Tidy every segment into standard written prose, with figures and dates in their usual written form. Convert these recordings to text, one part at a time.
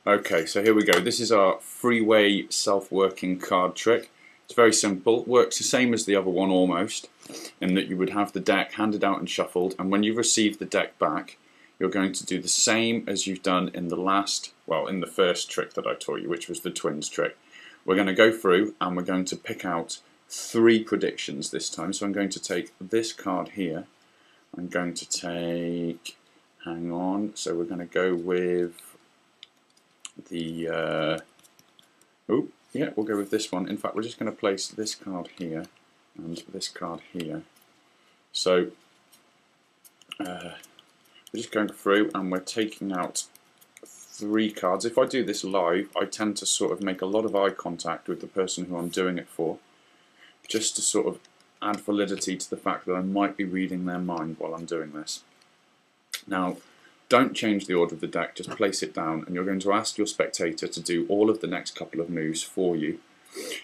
Okay, so here we go. This is our freeway self-working card trick. It's very simple. Works the same as the other one almost, in that you would have the deck handed out and shuffled, and when you receive the deck back, you're going to do the same as you've done in the first trick that I taught you, which was the twins trick. We're going to go through and we're going to pick out 3 predictions this time. So I'm going to take this card here. I'm going to take, hang on, so we're going to go with the, we'll go with this one. In fact, we're just going to place this card here and this card here. So we're just going through and we're taking out 3 cards. If I do this live, I tend to sort of make a lot of eye contact with the person who I'm doing it for, just to sort of add validity to the fact that I might be reading their mind while I'm doing this. Now, don't change the order of the deck, just place it down, and you're going to ask your spectator to do all of the next couple of moves for you.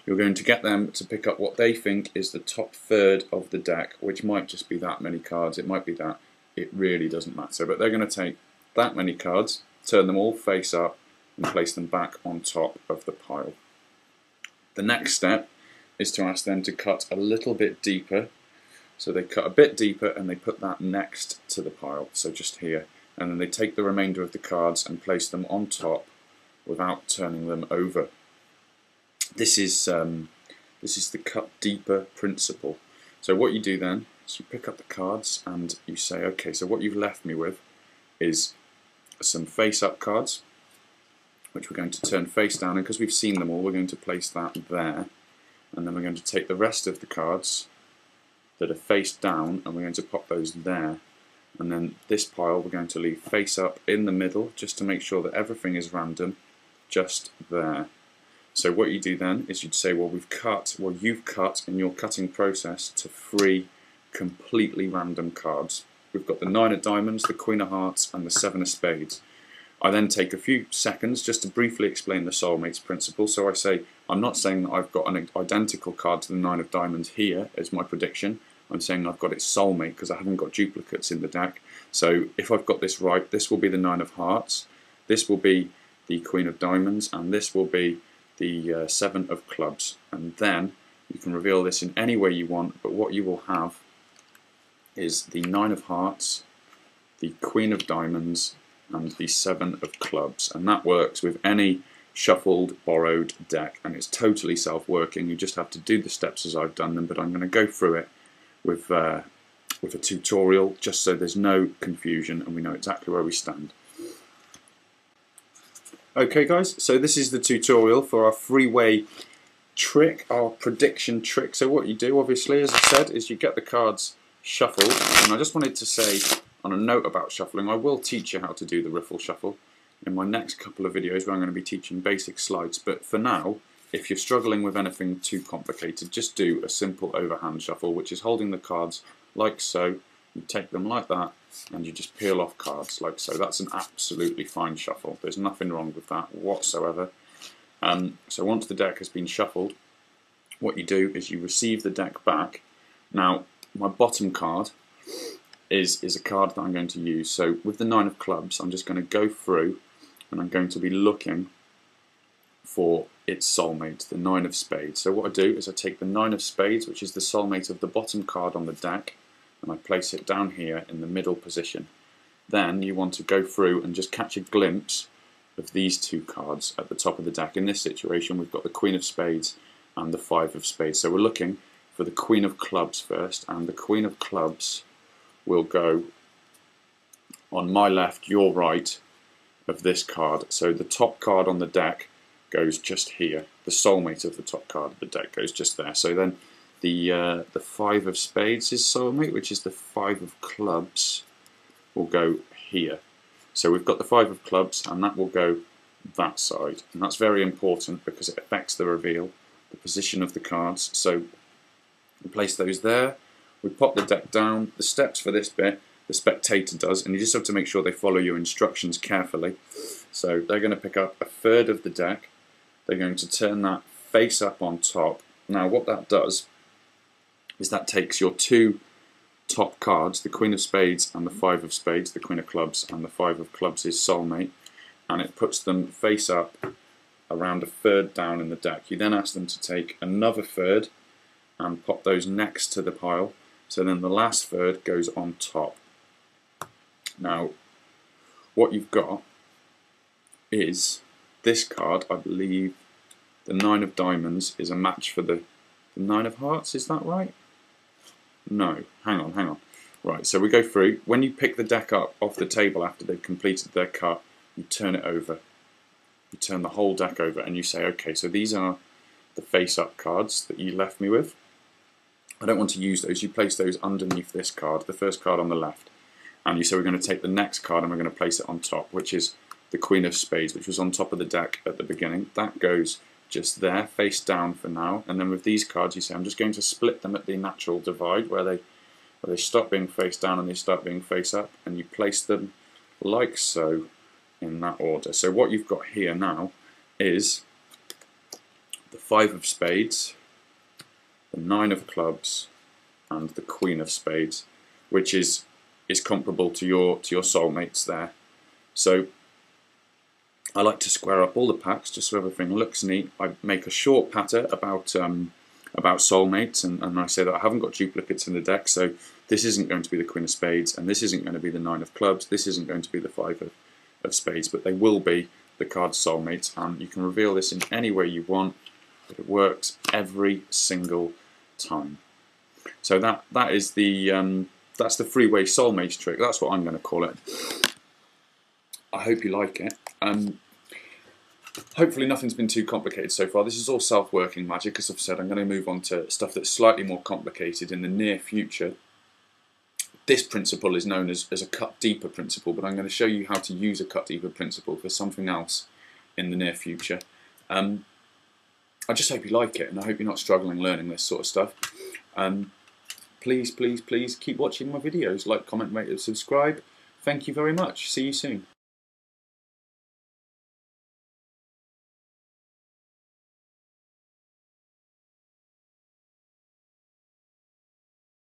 You're going to get them to pick up what they think is the top third of the deck, which might just be that many cards, it might be that, it really doesn't matter. But they're going to take that many cards, turn them all face up, and place them back on top of the pile. The next step is to ask them to cut a little bit deeper. So they cut a bit deeper and they put that next to the pile, so just here. And then they take the remainder of the cards and place them on top without turning them over. This is the cut deeper principle. So what you do then is you pick up the cards and you say, okay, so what you've left me with is some face-up cards, which we're going to turn face down, and because we've seen them all, we're going to place that there. And then we're going to take the rest of the cards that are face down and we're going to pop those there. And then this pile we're going to leave face up in the middle, just to make sure that everything is random, just there. So what you do then is you'd say, well, you've cut in your cutting process to 3 completely random cards. We've got the 9 of diamonds, the Queen of hearts, and the 7 of spades. I then take a few seconds just to briefly explain the soulmates principle. So I say, I'm not saying that I've got an identical card to the 9 of diamonds here as my prediction. I'm saying I've got its soulmate because I haven't got duplicates in the deck. So if I've got this right, this will be the 9 of hearts, this will be the Queen of diamonds, and this will be the 7 of clubs. And then you can reveal this in any way you want, but what you will have is the 9 of hearts, the Queen of diamonds, and the 7 of clubs. And that works with any shuffled, borrowed deck, and it's totally self-working. You just have to do the steps as I've done them, but I'm going to go through it with a tutorial just so there's no confusion and we know exactly where we stand. Okay guys, so this is the tutorial for our freeway trick, our prediction trick. So what you do, obviously, as I said, is you get the cards shuffled, and I just wanted to say on a note about shuffling, I will teach you how to do the riffle shuffle in my next couple of videos where I'm going to be teaching basic slides, but for now, if you're struggling with anything too complicated, just do a simple overhand shuffle, which is holding the cards like so. You take them like that, and you just peel off cards like so. That's an absolutely fine shuffle. There's nothing wrong with that whatsoever. So once the deck has been shuffled, what you do is you receive the deck back. Now, my bottom card is a card that I'm going to use. So with the 9 of clubs, I'm just going to go through, and I'm going to be looking for its soulmate, the 9 of spades. So what I do is I take the 9 of spades, which is the soulmate of the bottom card on the deck, and I place it down here in the middle position. Then you want to go through and just catch a glimpse of these 2 cards at the top of the deck. In this situation, we've got the Queen of spades and the 5 of spades. So we're looking for the Queen of clubs first, and the Queen of clubs will go on my left, your right of this card. So the top card on the deck goes just here. The soulmate of the top card of the deck goes just there. So then the 5 of spades is soulmate, which is the 5 of clubs, will go here. So we've got the 5 of clubs, and that will go that side. And that's very important because it affects the reveal, the position of the cards. So we place those there. We pop the deck down. The steps for this bit, the spectator does, and you just have to make sure they follow your instructions carefully. So they're going to pick up a third of the deck. They're going to turn that face up on top. Now what that does is that takes your 2 top cards, the Queen of spades and the 5 of spades, the Queen of clubs and the 5 of clubs is soulmate, and it puts them face up around a third down in the deck. You then ask them to take another third and pop those next to the pile, so then the last third goes on top. Now, what you've got is this card. I believe the 9 of diamonds is a match for the 9 of hearts, is that right? No, hang on. Right, so we go through. When you pick the deck up off the table after they've completed their cut, you turn it over. You turn the whole deck over and you say, okay, so these are the face-up cards that you left me with. I don't want to use those. You place those underneath this card, the first card on the left. And you say we're going to take the next card and we're going to place it on top, which is the Queen of Spades, which was on top of the deck at the beginning. That goes just there, face down for now. And then with these cards, you say, I'm just going to split them at the natural divide where they stop being face down and they start being face up. And you place them like so in that order. So what you've got here now is the 5 of Spades, the 9 of Clubs, and the Queen of Spades, which is comparable to your soulmates there. So I like to square up all the packs just so everything looks neat. I make a short patter about soulmates, and I say that I haven't got duplicates in the deck, so this isn't going to be the Queen of Spades, and this isn't going to be the 9 of Clubs, this isn't going to be the 5 of Spades, but they will be the card's soulmates, and you can reveal this in any way you want, but it works every single time. So that is the that's the three-way soulmates trick. That's what I'm going to call it. I hope you like it. Hopefully nothing's been too complicated so far. This is all self-working magic. As I've said, I'm going to move on to stuff that's slightly more complicated in the near future. This principle is known as a cut deeper principle, but I'm going to show you how to use a cut deeper principle for something else in the near future. I just hope you like it, and I hope you're not struggling learning this sort of stuff. Please keep watching my videos. Like, comment, rate, and subscribe. Thank you very much. See you soon.